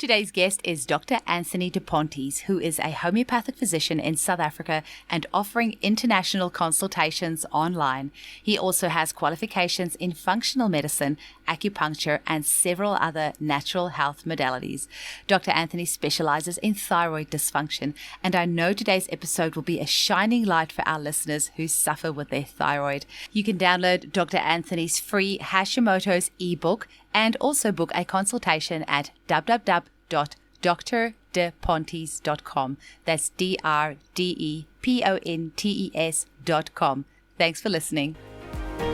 Today's guest is Dr. Anthony De Pontes, who is a homeopathic physician in South Africa and offering international consultations online. He also has qualifications in functional medicine, acupuncture, and several other natural health modalities. Dr. Anthony specializes in thyroid dysfunction, and I know today's episode will be a shining light for our listeners who suffer with their thyroid. You can download Dr. Anthony's free Hashimoto's ebook and also book a consultation at www.drdepontes.com. That's DRDEPONTES.com. Thanks for listening.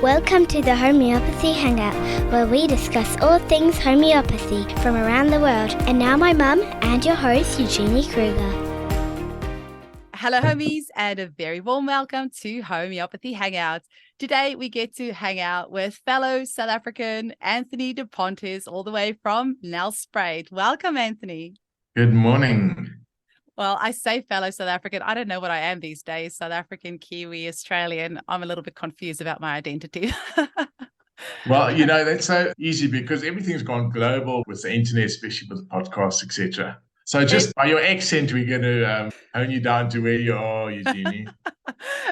Welcome to the Homeopathy Hangout, where we discuss all things homeopathy from around the world. And now my mum and your host, Eugenie Kruger. Hello, homies, and a very warm welcome to Homeopathy Hangout. Today, we get to hang out with fellow South African Anthony De Pontes, all the way from Nelspruit. Welcome, Anthony. Good morning. Well, I say fellow South African. I don't know what I am these days. South African, Kiwi, Australian. I'm a little bit confused about my identity. Well, that's so easy because everything's gone global with the internet, especially with podcasts, etc. So just by your accent, we're going to hone you down to where you are, Eugenie.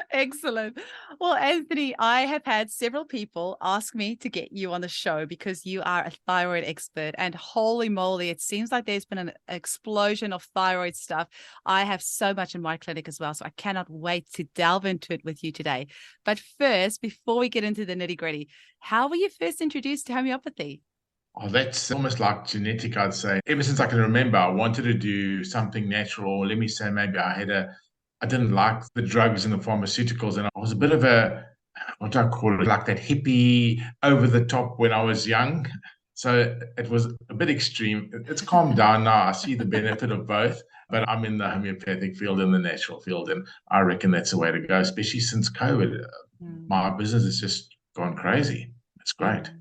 Excellent. Well, Anthony, I have had several people ask me to get you on the show because you are a thyroid expert, and holy moly, it seems like there's been an explosion of thyroid stuff. I have so much in my clinic as well, so I cannot wait to delve into it with you today. But first, before we get into the nitty-gritty, how were you first introduced to homeopathy? Oh, that's almost like genetic, I'd say. Ever since I can remember, I wanted to do something natural. Let me say, maybe I didn't like the drugs and the pharmaceuticals, and I was a bit of what do I call it, like that hippie over the top when I was young. So it was a bit extreme. It's calmed down now. I see the benefit of both, but I'm in the homeopathic field and the natural field, and I reckon that's the way to go, especially since COVID. My business has just gone crazy. It's great.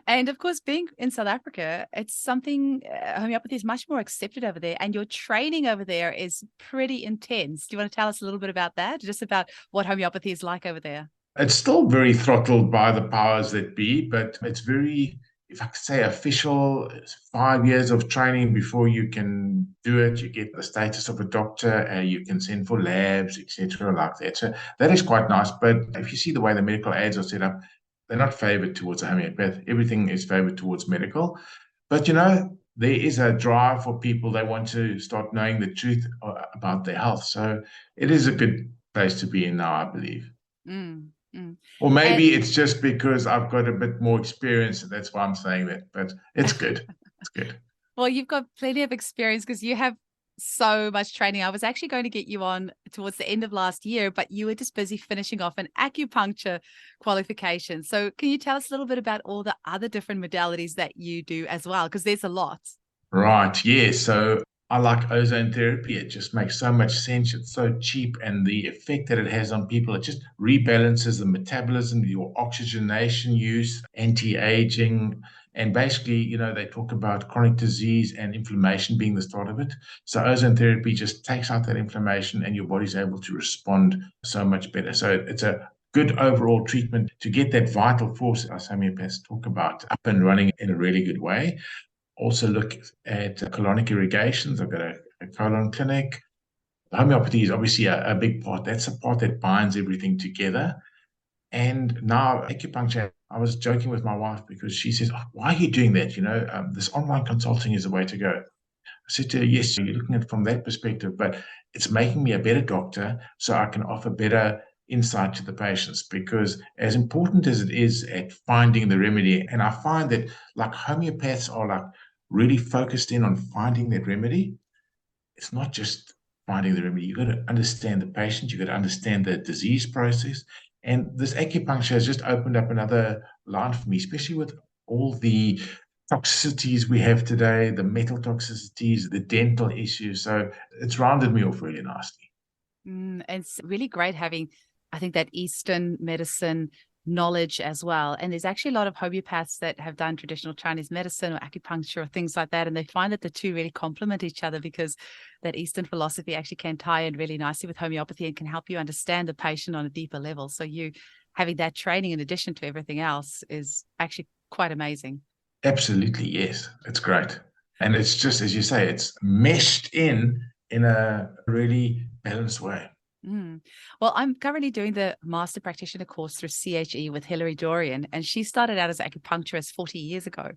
And of course, being in South Africa, it's something, homeopathy is much more accepted over there, and your training over there is pretty intense. Do you want to tell us a little bit about that, just about what homeopathy is like over there? It's still very throttled by the powers that be, but it's very, if I could say, official. It's 5 years of training before you can do it. You get the status of a doctor, you can send for labs, etc., like that. So that is quite nice. But if you see the way the medical ads are set up, they're not favored towards a homeopath. Everything is favored towards medical. But, there is a drive for people. They want to start knowing the truth about their health. So it is a good place to be in now, I believe. Or maybe it's just because I've got a bit more experience, and that's why I'm saying that. But it's good. It's good. Well, you've got plenty of experience because you have so much training. I was actually going to get you on towards the end of last year, but you were just busy finishing off an acupuncture qualification. So can you tell us a little bit about all the other different modalities that you do as well? Because there's a lot. Right. Yeah. So I like ozone therapy. It just makes so much sense. It's so cheap, and the effect that it has on people, it just rebalances the metabolism, your oxygenation use, anti-aging. And basically, they talk about chronic disease and inflammation being the start of it. So ozone therapy just takes out that inflammation, and your body's able to respond so much better. So it's a good overall treatment to get that vital force, as homeopaths talk about, up and running in a really good way. Also look at colonic irrigations. I've got a colon clinic. Homeopathy is obviously a big part. That's the part that binds everything together. And now acupuncture, I was joking with my wife because she says, why are you doing that? This online consulting is the way to go. I said to her, yes, you're looking at it from that perspective, but it's making me a better doctor so I can offer better insight to the patients, because as important as it is at finding the remedy, and I find that like homeopaths are like really focused in on finding that remedy. It's not just finding the remedy. You've got to understand the patient. You've got to understand the disease process. And this acupuncture has just opened up another line for me, especially with all the toxicities we have today, the metal toxicities, the dental issues. So it's rounded me off really nicely. It's really great having, I think, that Eastern medicine knowledge as well. And there's actually a lot of homeopaths that have done traditional Chinese medicine or acupuncture or things like that. And they find that the two really complement each other, because that Eastern philosophy actually can tie in really nicely with homeopathy and can help you understand the patient on a deeper level. So you having that training in addition to everything else is actually quite amazing. Absolutely, yes. It's great. And it's just, as you say, it's meshed in a really balanced way. Mm. Well, I'm currently doing the master practitioner course through CHE with Hilary Dorian, and she started out as an acupuncturist 40 years ago.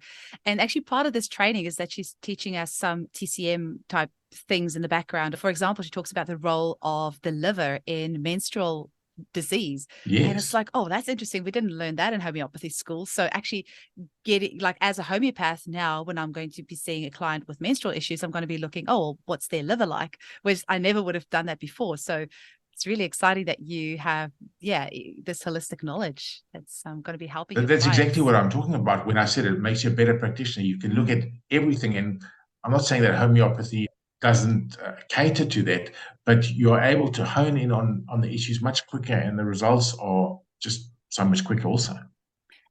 And actually, part of this training is that she's teaching us some TCM type things in the background. For example, she talks about the role of the liver in menstrual disease. And it's Yes. like, oh, that's interesting. We didn't learn that in homeopathy school. So actually getting, like, as a homeopath now, when I'm going to be seeing a client with menstrual issues, I'm going to be looking, oh, well, what's their liver like? Whereas I never would have done that before. So it's really exciting that you have, this holistic knowledge that's going to be helping your That's exactly clients. what I'm talking about when I said it makes you a better practitioner. You can look at everything, and I'm not saying that homeopathy doesn't cater to that, but you're able to hone in on the issues much quicker, and the results are just so much quicker also.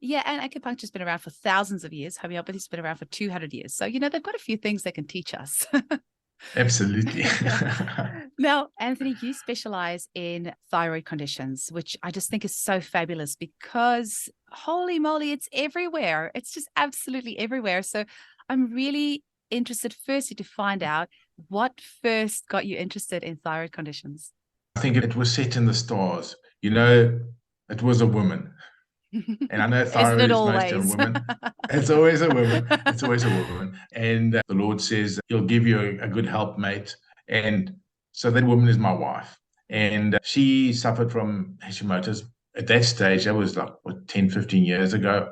Yeah, and acupuncture's been around for thousands of years. Homeopathy's been around for 200 years. So, they've got a few things they can teach us. Absolutely. Now, Anthony, you specialize in thyroid conditions, which I just think is so fabulous because holy moly, it's everywhere. It's just absolutely everywhere. So I'm really interested, firstly, to find out what first got you interested in thyroid conditions. I think it was set in the stars. It was a woman. And I know Isn't thyroid it is mostly on always? women. It's always a woman. It's always a woman. And the Lord says, He'll give you a good helpmate. And so that woman is my wife. And she suffered from Hashimoto's. At that stage, that was like, 10, 15 years ago.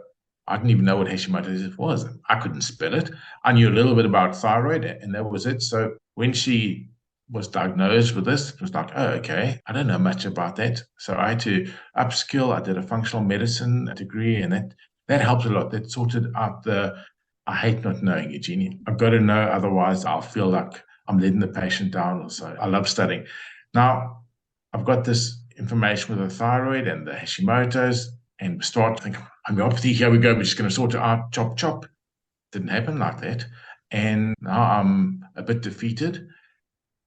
I didn't even know what Hashimoto's was. I couldn't spell it. I knew a little bit about thyroid, and that was it. So when she was diagnosed with this, it was like, oh, okay, I don't know much about that. So I had to upskill. I did a functional medicine degree, and that helped a lot. That sorted out I hate not knowing, Eugenie. I've got to know, otherwise I'll feel like I'm letting the patient down or so. I love studying. Now, I've got this information with the thyroid and the Hashimoto's, and start thinking, homeopathy, here we go, we're just going to sort it out, chop, chop. Didn't happen like that. And now I'm a bit defeated.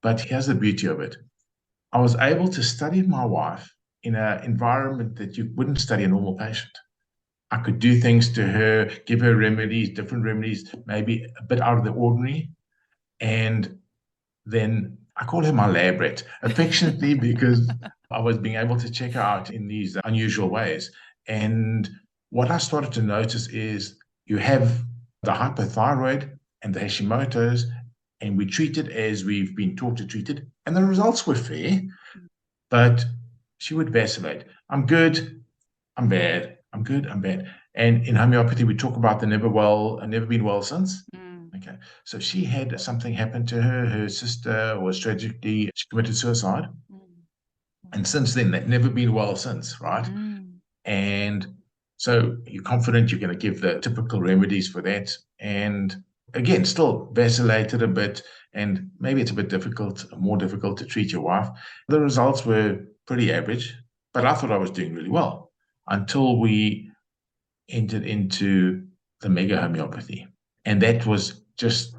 But here's the beauty of it. I was able to study my wife in an environment that you wouldn't study a normal patient. I could do things to her, give her remedies, different remedies, maybe a bit out of the ordinary. And then I call her my lab rat, affectionately, because I was being able to check her out in these unusual ways. And what I started to notice is you have the hyperthyroid and the Hashimoto's, and we treat it as we've been taught to treat it. And the results were fair, but she would vacillate. I'm good, I'm bad. I'm good, I'm bad. And in homeopathy, we talk about the never been well since. Okay. So she had something happen to her. Her sister was tragically, she committed suicide. And since then, they've never been well since, right? And so you're confident you're going to give the typical remedies for that. And again, still vacillated a bit, and maybe it's a bit more difficult to treat your wife. The results were pretty average, but I thought I was doing really well until we entered into the mega homeopathy. And that was just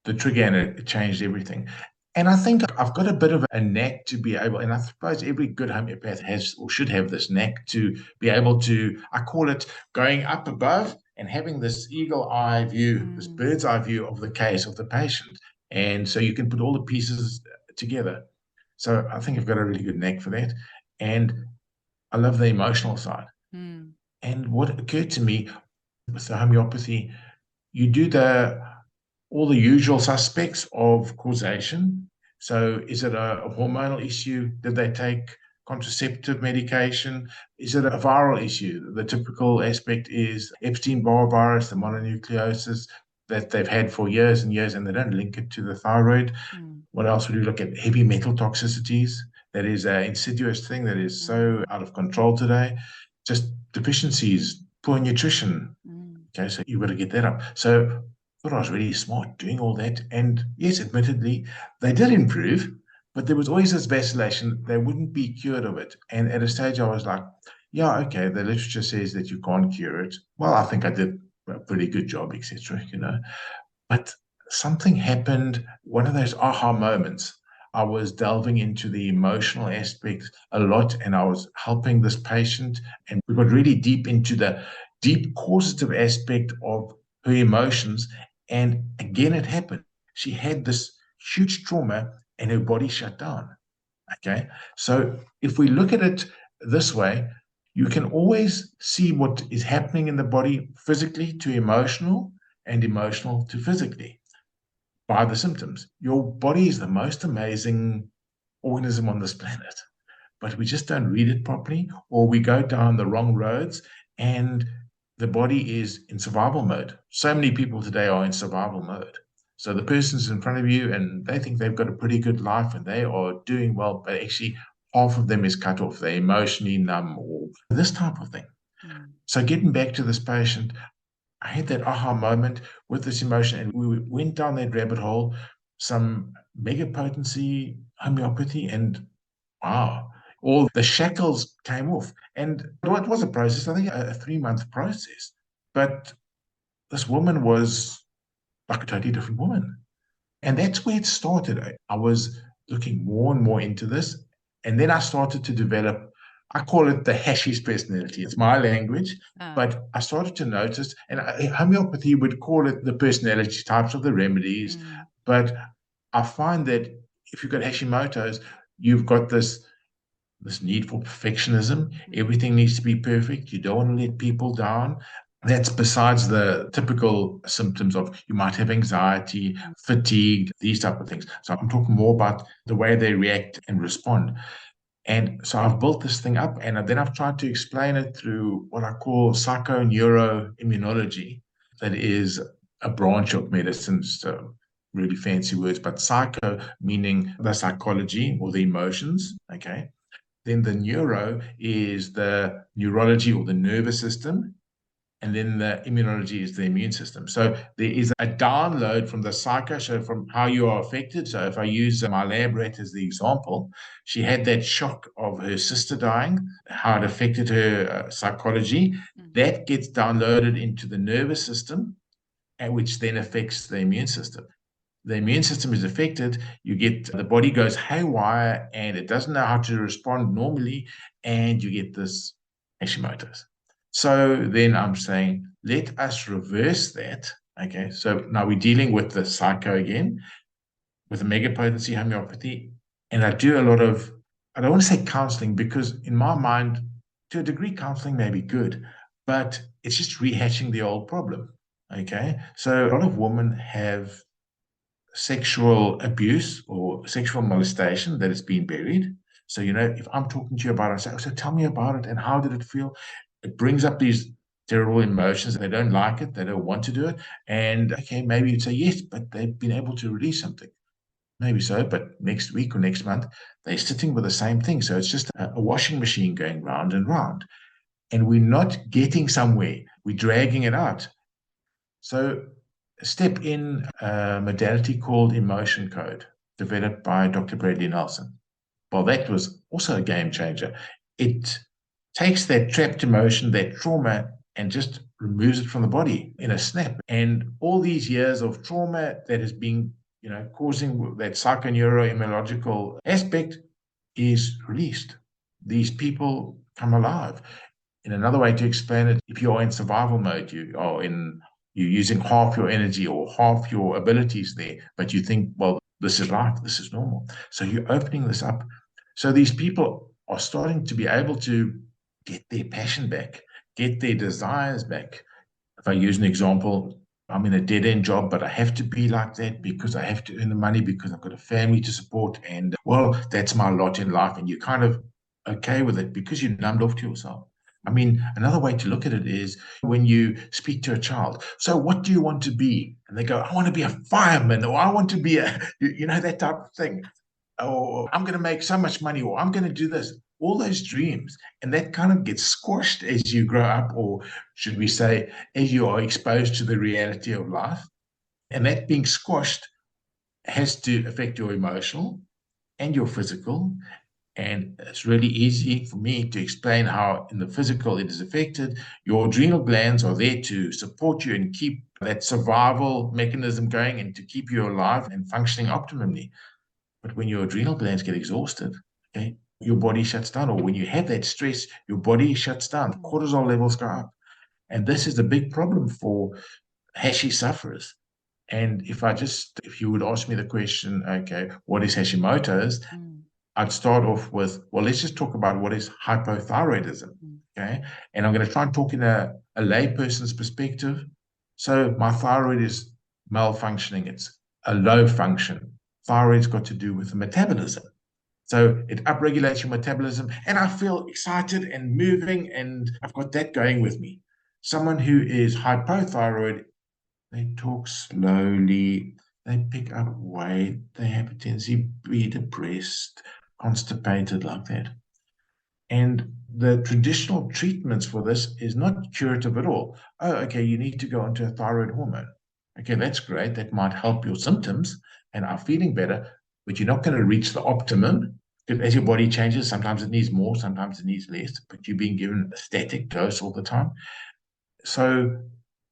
the trigger, and it changed everything. And I think I've got a bit of a knack to be able, and I suppose every good homeopath has or should have this knack to be able to, I call it going up above and having this eagle eye view, this bird's eye view of the case of the patient. And so you can put all the pieces together. So I think I've got a really good knack for that. And I love the emotional side. And what occurred to me with the homeopathy, you do all the usual suspects of causation. So is it a hormonal issue? Did they take contraceptive medication? Is it a viral issue? The typical aspect is Epstein-Barr virus, the mononucleosis that they've had for years and years, and they don't link it to the thyroid. What else would you look at? Heavy metal toxicities. That is an insidious thing that is so out of control today. Just deficiencies, poor nutrition. Okay, so you've got to get that up. So I thought I was really smart doing all that. And yes, admittedly, they did improve, but there was always this vacillation. They wouldn't be cured of it. And at a stage, I was like, yeah, okay, the literature says that you can't cure it. Well, I think I did a pretty good job, etc. But something happened, one of those aha moments. I was delving into the emotional aspects a lot, and I was helping this patient, and we got really deep into the deep causative aspect of her emotions. And again, it happened. She had this huge trauma and her body shut down. Okay. So if we look at it this way, you can always see what is happening in the body physically to emotional and emotional to physically by the symptoms. Your body is the most amazing organism on this planet, but we just don't read it properly, or we go down the wrong roads and the body is in survival mode. So many people today are in survival mode. So the person's in front of you and they think they've got a pretty good life and they are doing well, but actually half of them is cut off. They're emotionally numb or this type of thing. So getting back to this patient, I had that aha moment with this emotion, and we went down that rabbit hole, some mega potency homeopathy, and wow, all the shackles came off. And it was a process, I think a 3-month process. But this woman was like a totally different woman. And that's where it started. I was looking more and more into this. And then I started to develop, I call it the Hashi's personality. It's my language, but I started to notice, and homeopathy would call it the personality types of the remedies. But I find that if you've got Hashimoto's, you've got this need for perfectionism. Everything needs to be perfect. You don't want to let people down. That's besides the typical symptoms of you might have anxiety, fatigue, these type of things. So I'm talking more about the way they react and respond. And so I've built this thing up, and then I've tried to explain it through what I call psychoneuroimmunology. That is a branch of medicine, so really fancy words, but psycho meaning the psychology or the emotions, okay? Then the neuro is the neurology or the nervous system. And then the immunology is the immune system. So there is a download from the psycho, so from how you are affected. So if I use my lab rat as the example, she had that shock of her sister dying, how it affected her psychology. That gets downloaded into the nervous system, and which then affects the immune system. The immune system is affected, you get the body goes haywire and it doesn't know how to respond normally, and you get this Hashimoto's. So then I'm saying, let us reverse that. Okay, so now we're dealing with the psycho again, with the mega potency homeopathy, and I do a lot of, I don't want to say counseling, because in my mind, to a degree, counseling may be good, but it's just rehashing the old problem. Okay, so a lot of women have sexual abuse or sexual molestation that has been buried. So, if I'm talking to you about it, I say, oh, so tell me about it and how did it feel? It brings up these terrible emotions. They don't like it. They don't want to do it. And okay, maybe you'd say, yes, but they've been able to release something. Maybe so, but next week or next month, they're sitting with the same thing. So it's just a washing machine going round and round. And we're not getting somewhere. We're dragging it out. So step in a modality called emotion code, developed by Dr. Bradley Nelson. Well, that was also a game changer. It takes that trapped emotion, that trauma, and just removes it from the body in a snap. And all these years of trauma that has been, causing that psychoneuroimmunological aspect is released. These people come alive. In another way to explain it, if you're in survival mode, you're using half your energy or half your abilities there, but you think, well, this is life, this is normal. So you're opening this up. So these people are starting to be able to get their passion back, get their desires back. If I use an example, I'm in a dead-end job, but I have to be like that because I have to earn the money because I've got a family to support. And, well, that's my lot in life. And you're kind of okay with it because you're numbed off to yourself. I mean, another way to look at it is when you speak to a child. So what do you want to be? And they go, I want to be a fireman, or I want to be that type of thing. Or I'm going to make so much money, or I'm going to do this. All those dreams. And that kind of gets squashed as you grow up, or should we say, as you are exposed to the reality of life. And that being squashed has to affect your emotional and your physical. And it's really easy for me to explain how in the physical it is affected. Your adrenal glands are there to support you and keep that survival mechanism going and to keep you alive and functioning optimally. But when your adrenal glands get exhausted, okay, your body shuts down. Or when you have that stress, your body shuts down. Cortisol levels go up. And this is a big problem for Hashi sufferers. And if you would ask me the question, okay, what is Hashimoto's? I'd start off with, well, let's just talk about what is hypothyroidism, okay? And I'm going to try and talk in a layperson's perspective. So my thyroid is malfunctioning. It's a low function. Thyroid's got to do with the metabolism. So it upregulates your metabolism, and I feel excited and moving, and I've got that going with me. Someone who is hypothyroid, they talk slowly, they pick up weight, they have a tendency to be depressed, constipated like that. And the traditional treatments for this is not curative at all. Oh, okay, you need to go onto a thyroid hormone. Okay, that's great. That might help your symptoms and are feeling better, but you're not going to reach the optimum. Because as your body changes, sometimes it needs more, sometimes it needs less, but you're being given a static dose all the time. So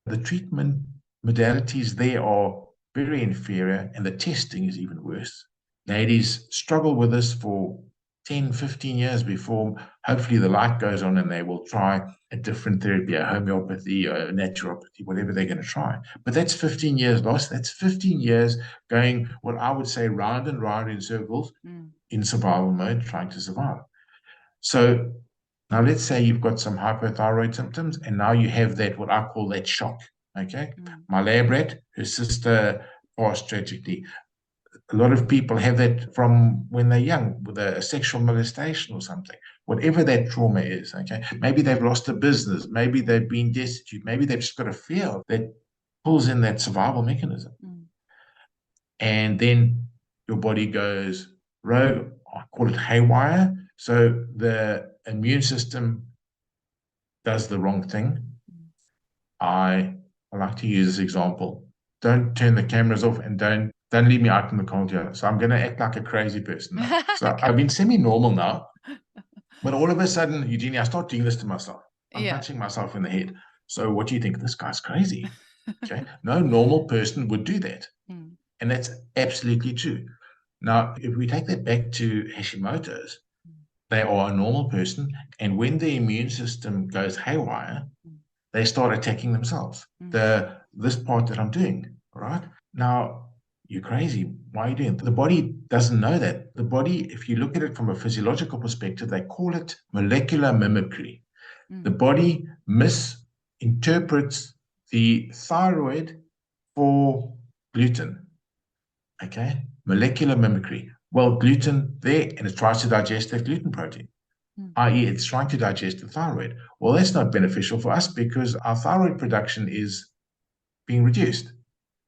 the treatment modalities there are very inferior, and the testing is even worse. Ladies struggle with this for 10, 15 years before hopefully the light goes on and they will try a different therapy, a homeopathy, a naturopathy, whatever they're going to try. But that's 15 years lost. That's 15 years going, what I would say, round and round in circles in survival mode, trying to survive. So now let's say you've got some hypothyroid symptoms, and now you have that, what I call that shock. Okay. My lab rat, her sister passed tragically. A lot of people have that from when they're young with a sexual molestation or something, whatever that trauma is. Okay. Maybe they've lost a business. Maybe they've been destitute. Maybe they've just got a fear that pulls in that survival mechanism. And then your body goes rogue. I call it haywire. So the immune system does the wrong thing. I like to use this example. Don't turn the cameras off, and don't leave me out in the cold here. So I'm going to act like a crazy person now. So I've been semi-normal now, but all of a sudden, Eugenie, I start doing this to myself. I'm punching myself in the head. So what do you think? This guy's crazy. Okay. No normal person would do that. And that's absolutely true. Now, if we take that back to Hashimoto's, they are a normal person. And when the immune system goes haywire, they start attacking themselves. This part that I'm doing, right? Now, you're crazy. Why are you doing it? The body doesn't know that. The body, if you look at it from a physiological perspective, they call it molecular mimicry. The body misinterprets the thyroid for gluten. Okay? Molecular mimicry. Well, gluten there, and it tries to digest that gluten protein, i.e. it's trying to digest the thyroid. Well, that's not beneficial for us because our thyroid production is being reduced.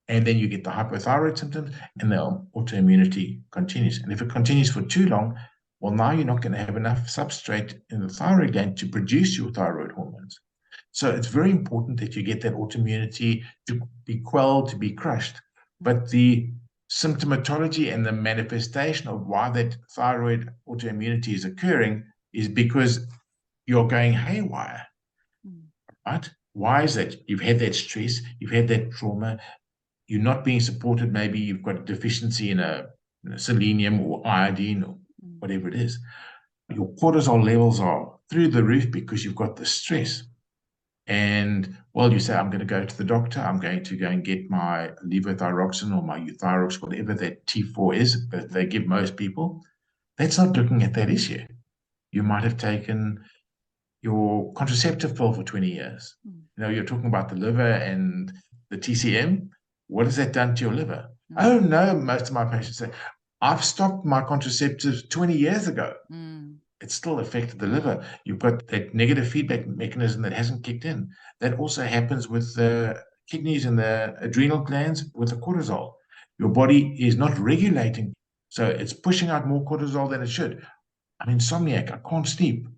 And then you get the hypothyroid symptoms, and the autoimmunity continues. And if it continues for too long, well, now you're not going to have enough substrate in the thyroid gland to produce your thyroid hormones. So it's very important that you get that autoimmunity to be quelled, to be crushed. But the symptomatology and the manifestation of why that thyroid autoimmunity is occurring is because you're going haywire, right? Why is that? You've had that stress, you've had that trauma, you're not being supported. Maybe you've got a deficiency in a selenium or iodine or whatever it is. Your cortisol levels are through the roof because you've got the stress. And, well, you say, I'm going to go to the doctor. I'm going to go and get my levothyroxine or my euthyrox, whatever that T4 is that they give most people. That's not looking at that issue. You might have taken your contraceptive pill for 20 years. You're talking about the liver and the TCM. What has that done to your liver? Oh, no, most of my patients say, I've stopped my contraceptives 20 years ago. It's still affected the liver. You've got that negative feedback mechanism that hasn't kicked in. That also happens with the kidneys and the adrenal glands with the cortisol. Your body is not regulating. So it's pushing out more cortisol than it should. I'm insomniac. I can't sleep.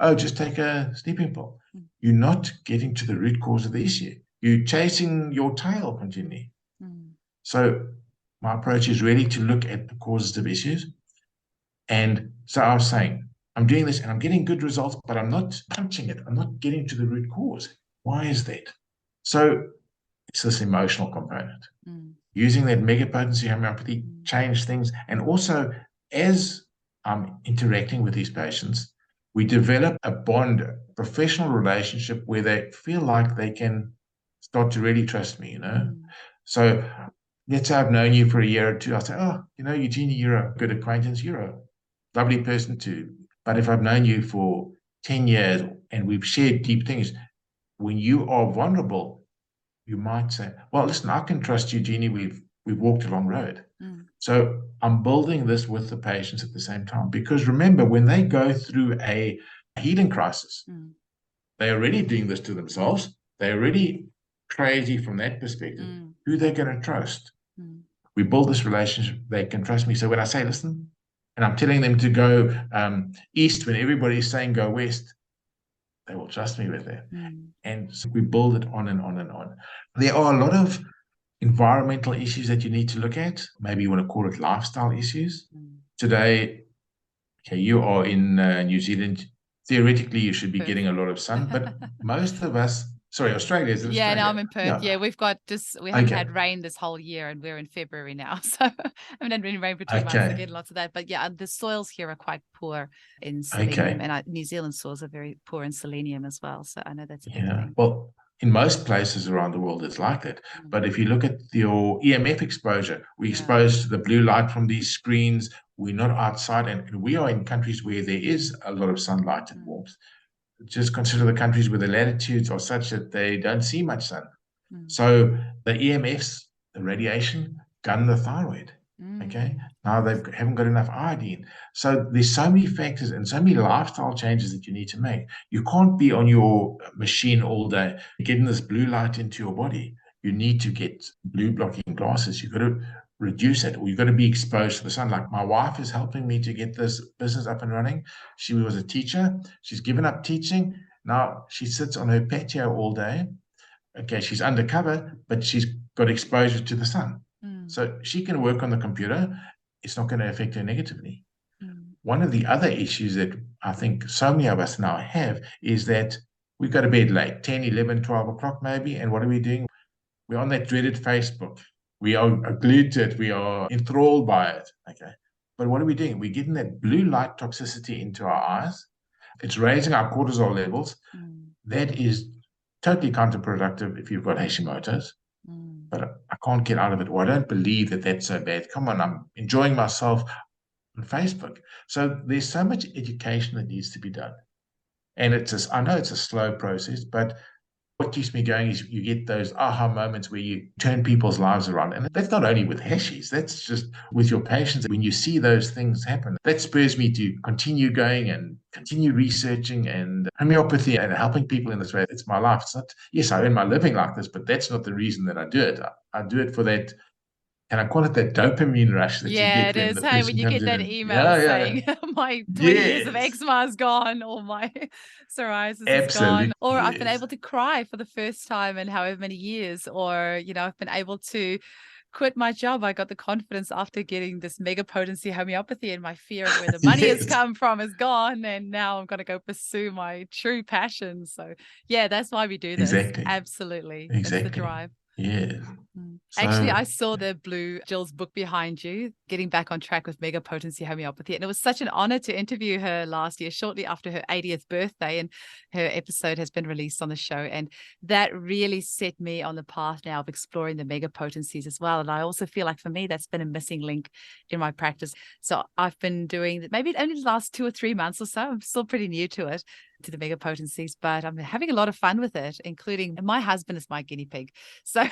Oh, just take a sleeping pill. You're not getting to the root cause of the issue. You're chasing your tail continually. So my approach is really to look at the causes of issues. And so I was saying, I'm doing this and I'm getting good results, but I'm not punching it. I'm not getting to the root cause. Why is that? So it's this emotional component. Using that mega potency homeopathy changed things. And also, as I'm interacting with these patients, we develop a bond, a professional relationship where they feel like they can start to really trust me, So let's say I've known you for a year or two. I'll say, oh, Eugenie, you're a good acquaintance. You're a lovely person too. But if I've known you for 10 years and we've shared deep things, when you are vulnerable, you might say, well, listen, I can trust Eugenie. We've walked a long road. So I'm building this with the patients at the same time, because remember, when they go through a healing crisis, they're already doing this to themselves. They're already crazy from that perspective. Who they're going to trust? We build this relationship. They can trust me. So when I say, listen, and I'm telling them to go east when everybody's saying go west, they will trust me with that. And so we build it on and on and on. There are a lot of environmental issues that you need to look at. Maybe you want to call it lifestyle issues. Today, okay, you are in New Zealand. Theoretically, you should be getting a lot of sun, but most of us, sorry, Australia is in Yeah, Australia. no, I'm in Perth. Yeah, we haven't had rain this whole year, and we're in February now. So I haven't had any rain for 2 months. We're getting lots of that. But yeah, the soils here are quite poor in selenium, and New Zealand soils are very poor in selenium as well. So I know that's a big thing. Well, in most places around the world, it's like that. But if you look at your EMF exposure, we're exposed to the blue light from these screens. We're not outside, and we are in countries where there is a lot of sunlight and warmth. Just consider the countries where the latitudes are such that they don't see much sun. So the EMFs, the radiation, gun the thyroid. Okay. Now they haven't got enough iodine. So there's so many factors and so many lifestyle changes that you need to make. You can't be on your machine all day getting this blue light into your body. You need to get blue blocking glasses. You've got to reduce it, or you've got to be exposed to the sun. Like my wife is helping me to get this business up and running. She was a teacher. She's given up teaching. Now she sits on her patio all day. Okay, she's undercover, but she's got exposure to the sun. So she can work on the computer. It's not going to affect her negatively. One of the other issues that I think so many of us now have is that we go to bed late, 10, 11, 12 o'clock maybe. And what are we doing? We're on that dreaded Facebook. We are glued to it. We are enthralled by it. Okay. But what are we doing? We're getting that blue light toxicity into our eyes. It's raising our cortisol levels. That is totally counterproductive if you've got Hashimoto's. But I can't get out of it. Well, I don't believe that that's so bad. Come on, I'm enjoying myself on Facebook. So there's so much education that needs to be done. And I know it's a slow process, but what keeps me going is you get those aha moments where you turn people's lives around. And that's not only with hashies, that's just with your patients. When you see those things happen, that spurs me to continue going and continue researching and homeopathy and helping people in this way. It's my life. It's not, yes, I earn my living like this, but that's not the reason that I do it. I do it for that. And I call it that dopamine rush that you get when the person when you comes get that in. email saying my 20 years of eczema is gone, or my psoriasis is gone, or I've been able to cry for the first time in however many years, or I've been able to quit my job. I got the confidence after getting this mega potency homeopathy, and my fear of where the money has come from is gone, and now I'm going to go pursue my true passion. So yeah, that's why we do this. Absolutely. It's the drive. Yeah. Actually, I saw the Blue Jill's book behind you, Getting Back on Track with Mega Potency Homeopathy. And it was such an honor to interview her last year, shortly after her 80th birthday. And her episode has been released on the show. And that really set me on the path now of exploring the mega potencies as well. And I also feel like for me, that's been a missing link in my practice. So I've been doing maybe only the last 2 or 3 months or so. I'm still pretty new to it, to the mega potencies, but I'm having a lot of fun with it, including my husband is my guinea pig. So,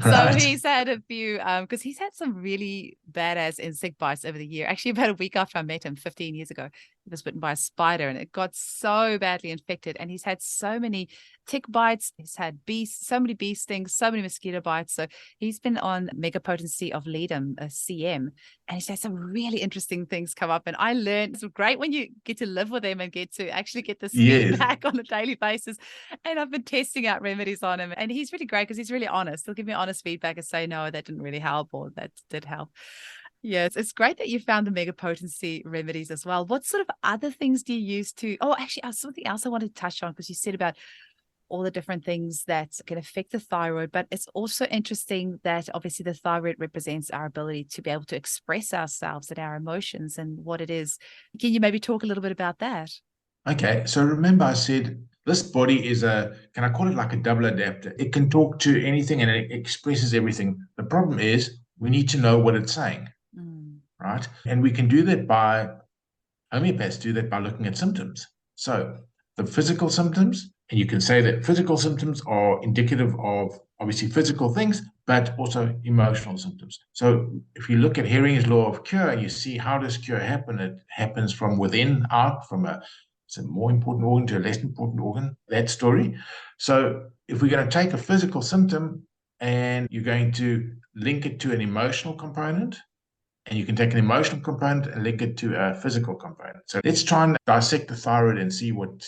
so he's had a few, because he's had some really badass insect bites over the year. Actually, about a week after I met him 15 years ago, he was bitten by a spider and it got so badly infected. And he's had so many tick bites. He's had so many bee stings, so many mosquito bites. So he's been on mega potency of Ledum, a CM, and he's had some really interesting things come up. And I learned it's great when you get to live with him and get to actually get this feedback on a daily basis. And I've been testing out remedies on him, and he's really great because he's really honest. He'll give me honest feedback and say, no, that didn't really help, or that did help. Yes, it's great that you found the mega potency remedies as well. What sort of other things do you use to, actually, something else I wanted to touch on, because you said about all the different things that can affect the thyroid, but it's also interesting that obviously the thyroid represents our ability to be able to express ourselves and our emotions and what it is. Can you maybe talk a little bit about that? Okay, so remember I said This body is can I call it like a double adapter? It can talk to anything and it expresses everything. The problem is we need to know what it's saying, right? And we can do that homeopaths do that by looking at symptoms. So the physical symptoms, and you can say that physical symptoms are indicative of obviously physical things, but also emotional symptoms. So if you look at Hering's law of cure, you see how does cure happen? It happens from within out, from it's a more important organ to a less important organ, that story. So if we're going to take a physical symptom and you're going to link it to an emotional component, and you can take an emotional component and link it to a physical component. So let's try and dissect the thyroid and see what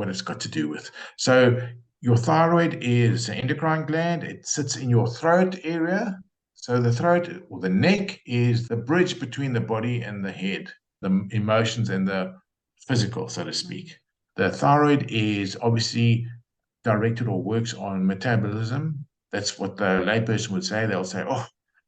it's got to do with. So your thyroid is an endocrine gland. It sits in your throat area. So the throat or the neck is the bridge between the body and the head, the emotions and the physical, so to speak. The thyroid is obviously directed or works on metabolism. That's what the layperson would say. They'll say, oh,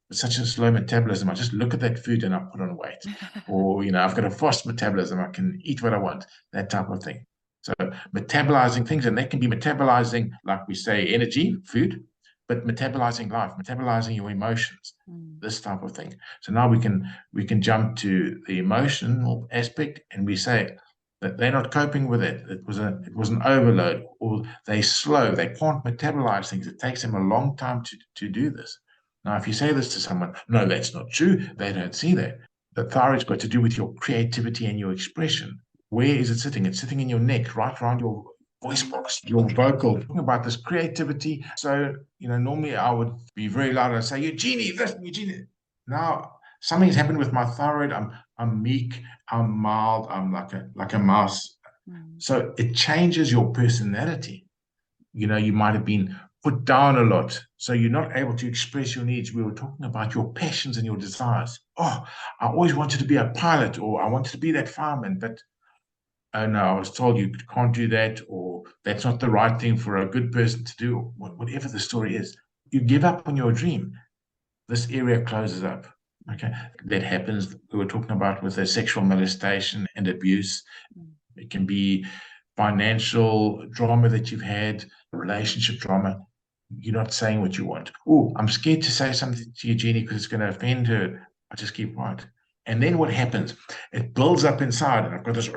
it's such a slow metabolism. I just look at that food and I put on weight. Or, I've got a fast metabolism. I can eat what I want, that type of thing. So metabolizing things, and that can be metabolizing, like we say, energy, food, but metabolizing life, metabolizing your emotions, this type of thing. So now we can jump to the emotional aspect, and we say that they're not coping with it. It was an overload, or they're slow. They can't metabolize things. It takes them a long time to do this. Now, if you say this to someone, no, that's not true. They don't see that. The thyroid's got to do with your creativity and your expression. Where is it sitting? It's sitting in your neck, right around your voice box, your vocal. Talking about this creativity. So, normally I would be very loud and say, Eugenie, this, Eugenie. Now, something's happened with my thyroid. I'm meek, I'm mild, I'm like a mouse. So it changes your personality. You might have been put down a lot, so you're not able to express your needs. We were talking about your passions and your desires. Oh, I always wanted to be a pilot, or I wanted to be that fireman, but oh no, I was told you can't do that, or that's not the right thing for a good person to do, whatever the story is. You give up on your dream. This area closes up. Okay, that happens. We were talking about with the sexual molestation and abuse. It can be financial drama that you've had, relationship drama. You're not saying what you want. Oh, I'm scared to say something to Eugenie because it's going to offend her. I just keep quiet. And then what happens? It builds up inside, and I've got this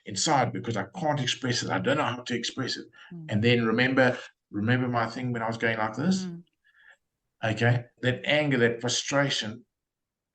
inside because I can't express it. I don't know how to express it. And then remember my thing when I was going like this? Okay, that anger, that frustration,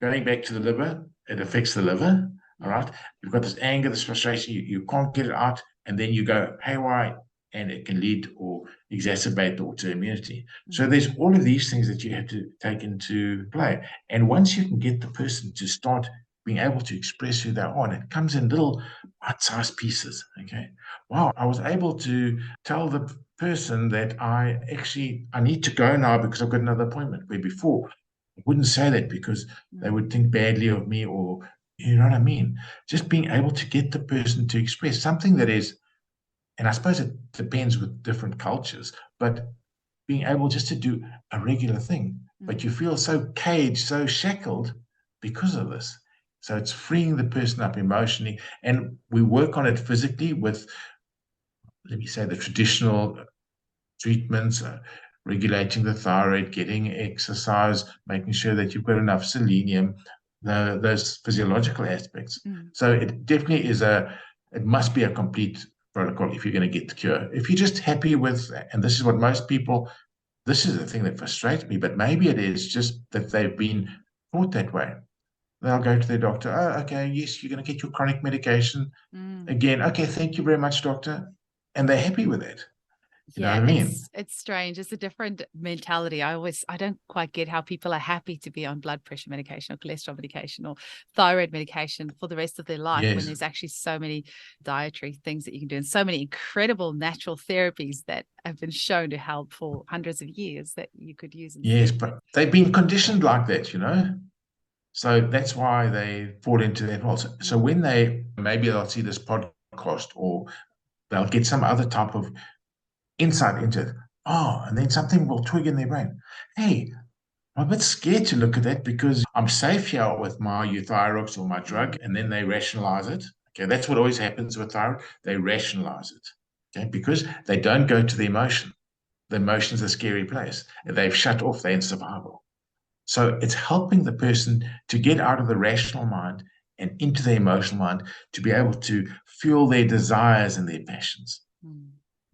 going back to the liver, it affects the liver. All right, you've got this anger, this frustration, you can't get it out, and then you go haywire, and it can lead or exacerbate the autoimmunity. So there's all of these things that you have to take into play. And once you can get the person to start being able to express who they are, and it comes in little bite-sized pieces. Okay, wow, I was able to tell the person that I need to go now because I've got another appointment, where before I wouldn't say that because they would think badly of me, or you know what I mean? Just being able to get the person to express something that is, and I suppose it depends with different cultures, but being able just to do a regular thing, but you feel so caged, so shackled because of this. So it's freeing the person up emotionally, and we work on it physically with, let me say, the traditional treatments, regulating the thyroid, getting exercise, making sure that you've got enough selenium, those physiological aspects. So it definitely it must be a complete protocol if you're going to get the cure. If you're just happy with, and this is what most people, this is the thing that frustrates me, but maybe it is just that they've been taught that way. They'll go to their doctor. Oh, okay, yes, you're going to get your chronic medication. Again, okay, thank you very much, doctor. And they're happy with it. You know what I mean? It's strange. It's a different mentality. I don't quite get how people are happy to be on blood pressure medication or cholesterol medication or thyroid medication for the rest of their life, when there's actually so many dietary things that you can do and so many incredible natural therapies that have been shown to help for hundreds of years that you could use. Yes, but they've been conditioned like that, So that's why they fall into that hole. So when maybe they'll see this podcast, or they'll get some other type of insight into it. Oh, and then something will twig in their brain. Hey, I'm a bit scared to look at that because I'm safe here with my euthyrox or my drug, and then they rationalize it. Okay, that's what always happens with thyroid. They rationalize it. okay, because they don't go to the emotion. The emotion's a scary place. They've shut off, they're in survival. So it's helping the person to get out of the rational mind and into the emotional mind to be able to feel their desires and their passions.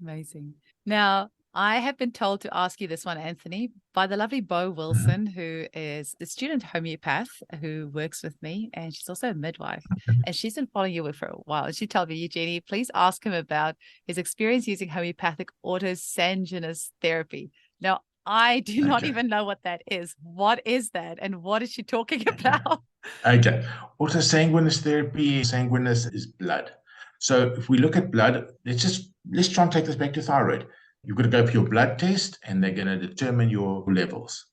Amazing. Now, I have been told to ask you this one, Anthony, by the lovely Bo Wilson, who is a student homeopath who works with me, and she's also a midwife. And she's been following you for a while. And she told me, Eugenie, please ask him about his experience using homeopathic Auto Sanguis therapy. Now, I do not even know what that is. What is that? And what is she talking about? Okay. Auto Sanguis therapy, sanguinous is blood. So if we look at blood, let's try and take this back to thyroid. You've got to go for your blood test, and they're going to determine your levels.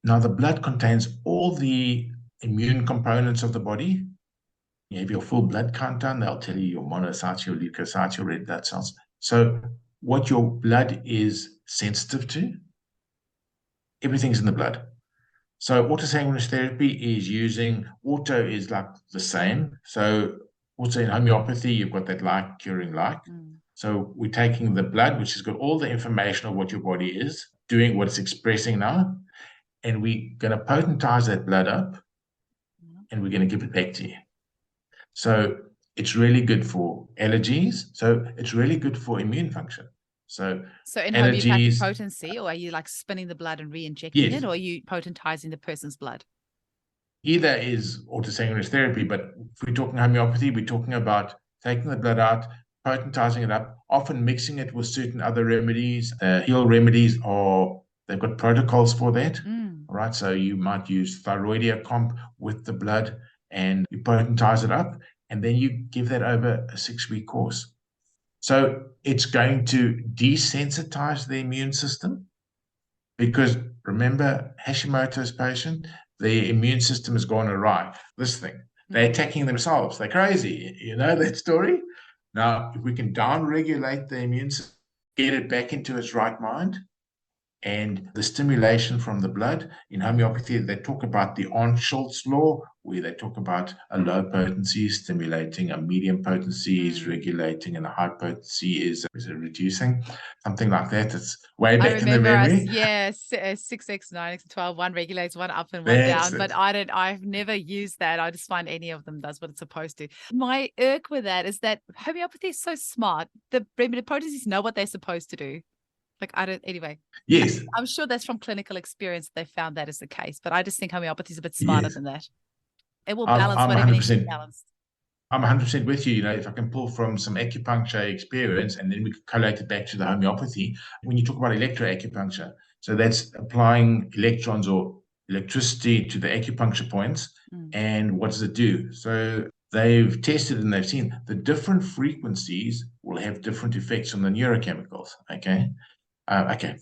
Now, the blood contains all the immune components of the body. You have your full blood count done. They'll tell you your monocytes, your leukocytes, your red blood cells. So what your blood is sensitive to, everything's in the blood. So autosanguinous therapy is using, auto is like the same. So also in homeopathy, you've got that like curing like. So we're taking the blood, which has got all the information of what your body is, doing what it's expressing now, and we're going to potentize that blood up, and we're going to give it back to you. So it's really good for allergies. So it's really good for immune function. So in homeopathic potency, or are you like spinning the blood and re-injecting it, or are you potentizing the person's blood? Either is autosanguinous therapy, but if we're talking homeopathy, we're talking about taking the blood out, potentizing it up, often mixing it with certain other remedies. Heal remedies they've got protocols for that. All right, so you might use Thyroid comp with the blood, and you potentize it up, and then you give that over a 6-week course. So it's going to desensitize the immune system, because remember, Hashimoto's patient, the immune system has gone awry. This thing, they're attacking themselves. They're crazy. You know that story? Now, if we can down-regulate the immune system, get it back into its right mind, and the stimulation from the blood. In homeopathy, they talk about the Arndt-Schultz law, where they talk about a low potency stimulating, a medium potency is regulating, and a high potency is reducing, something like that. It's way back in the memory. 6x, 9x, 12, one regulates, one up and one down. But I've never used that. I just find any of them does what it's supposed to. My irk with that is that homeopathy is so smart. The potencies know what they're supposed to do. Anyway. Yes. I'm sure that's from clinical experience. They found that is the case, but I just think homeopathy is a bit smarter than that. It will balance whatever needs to be balanced. I'm 100% with you. You know, if I can pull from some acupuncture experience, and then we can collate it back to the homeopathy. When you talk about electroacupuncture, so that's applying electrons or electricity to the acupuncture points. And what does it do? So they've tested and they've seen the different frequencies will have different effects on the neurochemicals. Okay,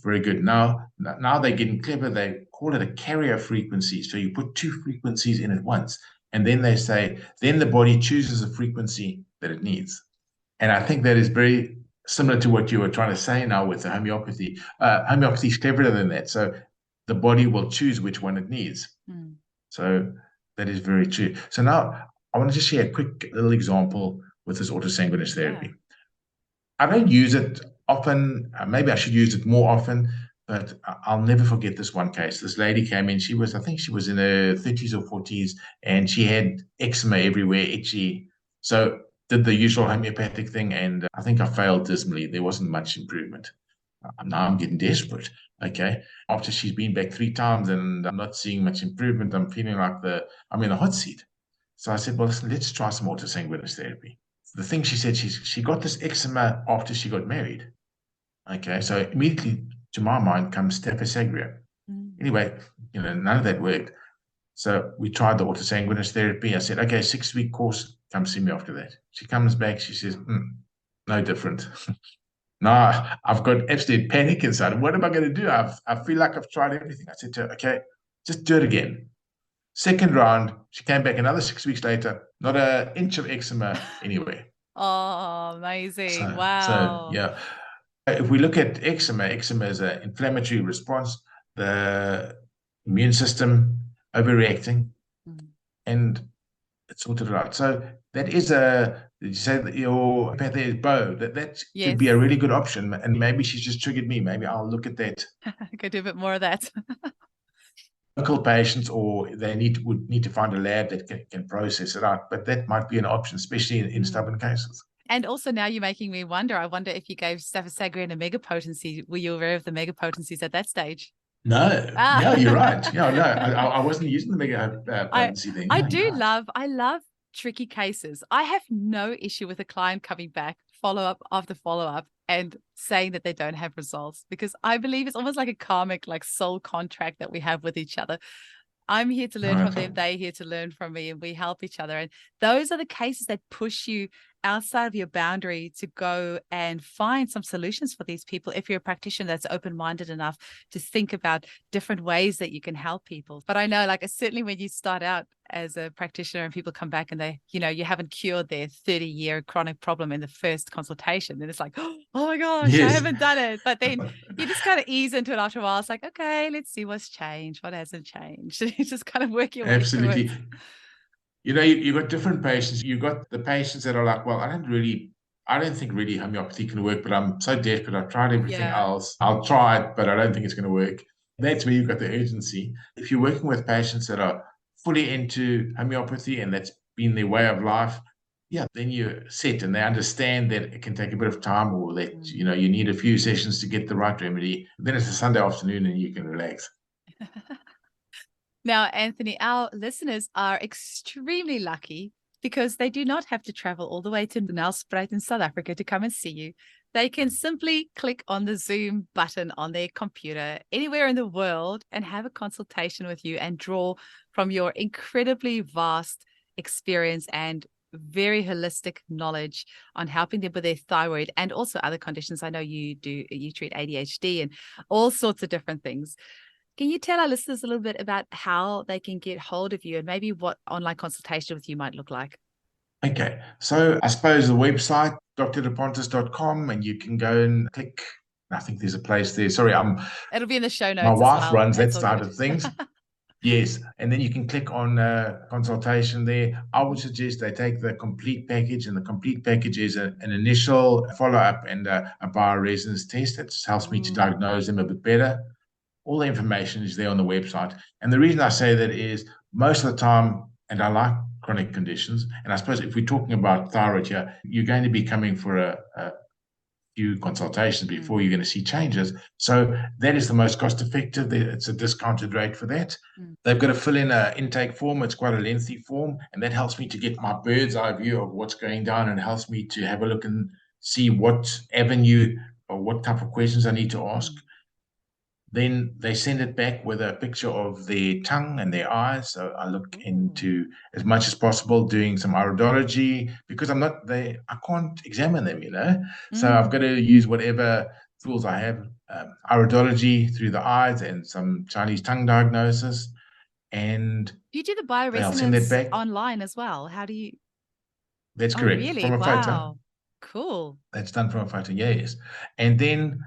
very good. Now they're getting clever. They call it a carrier frequency. So you put 2 frequencies in at once, and then they say, then the body chooses a frequency that it needs. And I think that is very similar to what you were trying to say now with the homeopathy. Homeopathy is cleverer than that. So the body will choose which one it needs. So that is very true. So now I want to just share a quick little example with this autosanguinous therapy. I don't use it often. Maybe I should use it more often, but I'll never forget this one case. This lady came in. I think she was in her 30s or 40s, and she had eczema everywhere, itchy. So did the usual homeopathic thing, and I think I failed dismally. There wasn't much improvement. Now I'm getting desperate. Okay. After she's been back 3 times and I'm not seeing much improvement, I'm feeling like I'm in a hot seat. So I said, well, listen, let's try some autosanguinous therapy. The thing she said, she got this eczema after she got married. Okay, so immediately to my mind comes Staph aureus. Anyway, none of that worked. So we tried the autosanguinous therapy. I said, okay, 6-week course, come see me after that. She comes back, she says, no different. Now I've got absolute panic inside. What am I going to do? I feel like I've tried everything. I said to her, okay, just do it again. Second round, she came back another 6 weeks later, not an inch of eczema anywhere. Oh, amazing. Wow. So, yeah. If we look at eczema is an inflammatory response, the immune system overreacting. And it sorted it out. So that is did you say that your homeopathy is bow? That could Yes. be a really good option. And maybe she's just triggered me. Maybe I'll look at that. Go do a bit more of that. Local patients, or they would need to find a lab that can process it out. But that might be an option, especially in stubborn cases. And also now you're making me wonder. I wonder if you gave Staphysagria a megapotency, were you aware of the megapotencies at that stage? No, Ah. you're right. Yeah, no, I wasn't using the mega potency thing. I No, you're right. I love tricky cases. I have no issue with a client coming back, follow up after follow up, and saying that they don't have results, because I believe it's almost like a karmic, like soul contract that we have with each other. I'm here to learn from them. They're here to learn from me, and we help each other. And those are the cases that push you outside of your boundary to go and find some solutions for these people. If you're a practitioner that's open-minded enough to think about different ways that you can help people. But I know, like, certainly when you start out as a practitioner and people come back and they, you haven't cured their 30-year chronic problem in the first consultation, then it's like, oh my gosh, I haven't done it. But then you just kind of ease into it after a while. It's like, okay, let's see what's changed, what hasn't changed. You just kind of work your way through it. You've got different patients. You've got the patients that are like, well, I don't think really homeopathy can work, but I'm so desperate. I've tried everything else. I'll try it, but I don't think it's going to work. That's where you've got the urgency. If you're working with patients that are fully into homeopathy and that's been their way of life, then you're set, and they understand that it can take a bit of time, or that, you need a few sessions to get the right remedy. Then it's a Sunday afternoon and you can relax. Now, Anthony, our listeners are extremely lucky because they do not have to travel all the way to Nelspruit in South Africa to come and see you. They can simply click on the Zoom button on their computer anywhere in the world and have a consultation with you and draw from your incredibly vast experience and very holistic knowledge on helping them with their thyroid and also other conditions. I know you treat ADHD and all sorts of different things. Can you tell our listeners a little bit about how they can get hold of you and maybe what online consultation with you might look like? Okay, so I suppose the website, drdepontes.com, and you can go and click. I think there's a place there. Sorry, It'll be in the show notes. My wife runs that That's side of things. Yes, and then you can click on consultation there. I would suggest they take the complete package, and the complete package is an initial follow-up and a bioresonance test that just helps me to diagnose them a bit better. All the information is there on the website. And the reason I say that is most of the time, and I like chronic conditions, and I suppose if we're talking about thyroid here, you're going to be coming for a few consultations before you're going to see changes. So that is the most cost effective. It's a discounted rate for that. They've got to fill in an intake form. It's quite a lengthy form, and that helps me to get my bird's eye view of what's going down, and helps me to have a look and see what avenue or what type of questions I need to ask. Then they send it back with a picture of their tongue and their eyes. So I look into, as much as possible, doing some iridology, because I can't examine them, So I've got to use whatever tools I have, iridology through the eyes and some Chinese tongue diagnosis. And you do the bioresonance online as well. How do you? That's correct. Really? From a photo. Cool. That's done from a photo, yes. And then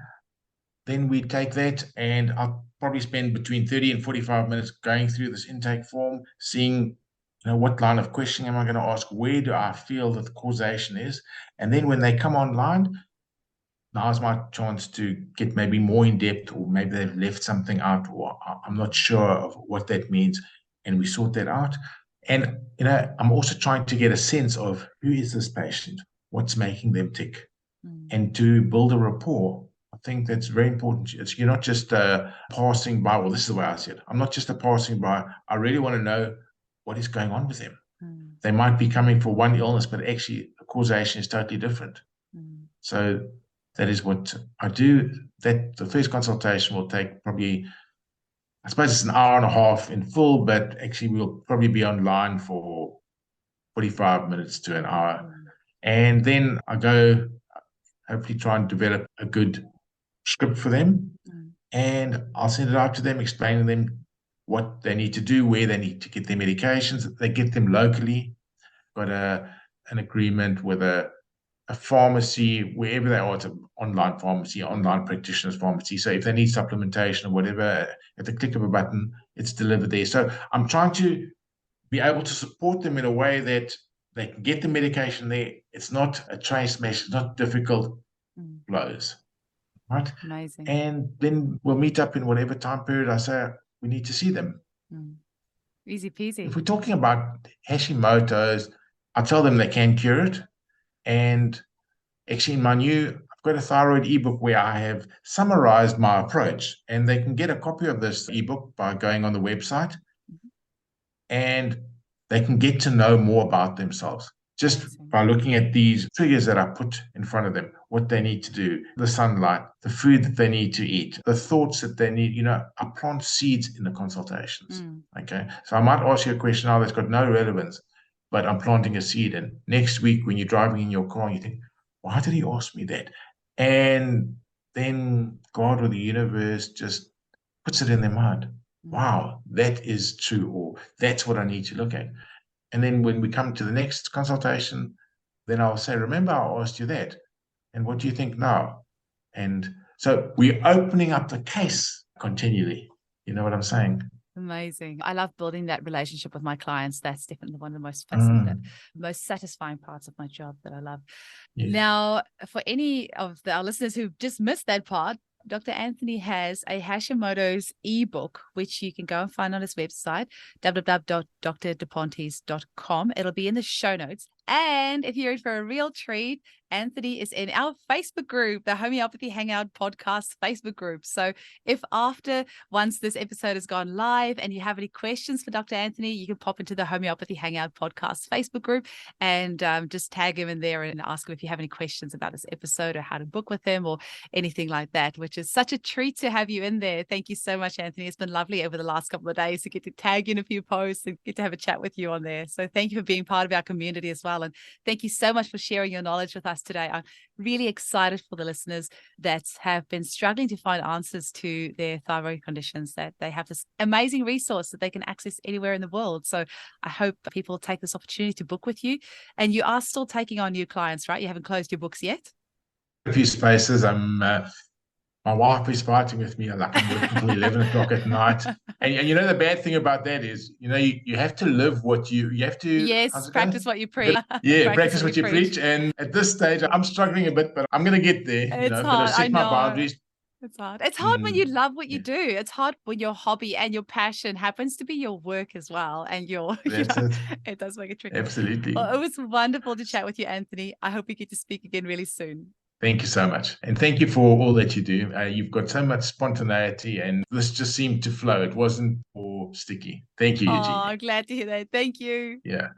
we take that, and I'll probably spend between 30 and 45 minutes going through this intake form, seeing, what line of questioning am I going to ask? Where do I feel that the causation is? And then when they come online, now's my chance to get maybe more in depth, or maybe they've left something out, or I'm not sure of what that means. And we sort that out. And, I'm also trying to get a sense of who is this patient, what's making them tick, and to build a rapport. I think that's very important. You're not just passing by. Well, this is the way I see it. I'm not just a passing by. I really want to know what is going on with them. They might be coming for one illness, but actually the causation is totally different. So that is what I do. That the first consultation will take probably, I suppose it's an hour and a half in full, but actually we'll probably be online for 45 minutes to an hour. And then I go, hopefully try and develop a good script for them, and I'll send it out to them, explaining them what they need to do, where they need to get their medications. They get them locally. Got an agreement with a pharmacy wherever they are. It's an online pharmacy, online practitioner's pharmacy. So if they need supplementation or whatever, at the click of a button, it's delivered there. So I'm trying to be able to support them in a way that they can get the medication there. It's not a train smash, it's not difficult blows, right? Amazing. And then we'll meet up in whatever time period I say we need to see them. Easy peasy. If we're talking about Hashimoto's, I tell them they can cure it. And actually, I've got a thyroid ebook where I have summarized my approach, and they can get a copy of this ebook by going on the website, and they can get to know more about themselves just by looking at these triggers that I put in front of them, what they need to do, the sunlight, the food that they need to eat, the thoughts that they need. I plant seeds in the consultations. Okay. So I might ask you a question now that's got no relevance, but I'm planting a seed. And next week, when you're driving in your car, you think, why did he ask me that? And then God or the universe just puts it in their mind. Wow, that is true, or that's what I need to look at. And then when we come to the next consultation, then I'll say, remember, I asked you that. And what do you think now? And so we're opening up the case continually. You know what I'm saying? Amazing. I love building that relationship with my clients. That's definitely one of the most fascinating, most satisfying parts of my job that I love. Yes. Now, for any of our listeners who just missed that part, Dr. Anthony has a Hashimoto's ebook, which you can go and find on his website, www.drdepontes.com. It'll be in the show notes. And if you're in for a real treat, Anthony is in our Facebook group, the Homeopathy Hangout Podcast Facebook group. So if once this episode has gone live and you have any questions for Dr. Anthony, you can pop into the Homeopathy Hangout Podcast Facebook group and just tag him in there and ask him if you have any questions about this episode or how to book with him or anything like that, which is such a treat to have you in there. Thank you so much, Anthony. It's been lovely over the last couple of days to get to tag you in a few posts and get to have a chat with you on there. So thank you for being part of our community as well. And thank you so much for sharing your knowledge with us today. I'm really excited for the listeners that have been struggling to find answers to their thyroid conditions, that they have this amazing resource that they can access anywhere in the world. So I hope people take this opportunity to book with you. And you are still taking on new clients, right? You haven't closed your books yet? A few spaces. My wife is fighting with me. Like, I'm working until 11 o'clock at night. And the bad thing about that is, you have to live what you have to. Yes, practice what you preach. Yeah, practice what you preach. And at this stage, I'm struggling a bit, but I'm going to get there. It's hard. I'm going to set my boundaries. It's hard. It's hard when you love what you do. It's hard when your hobby and your passion happens to be your work as well. And it does make it tricky. Absolutely. Well, it was wonderful to chat with you, Anthony. I hope we get to speak again really soon. Thank you so much. And thank you for all that you do. You've got so much spontaneity, and this just seemed to flow. It wasn't all sticky. Thank you, Eugene. Oh, glad to hear that. Thank you. Yeah.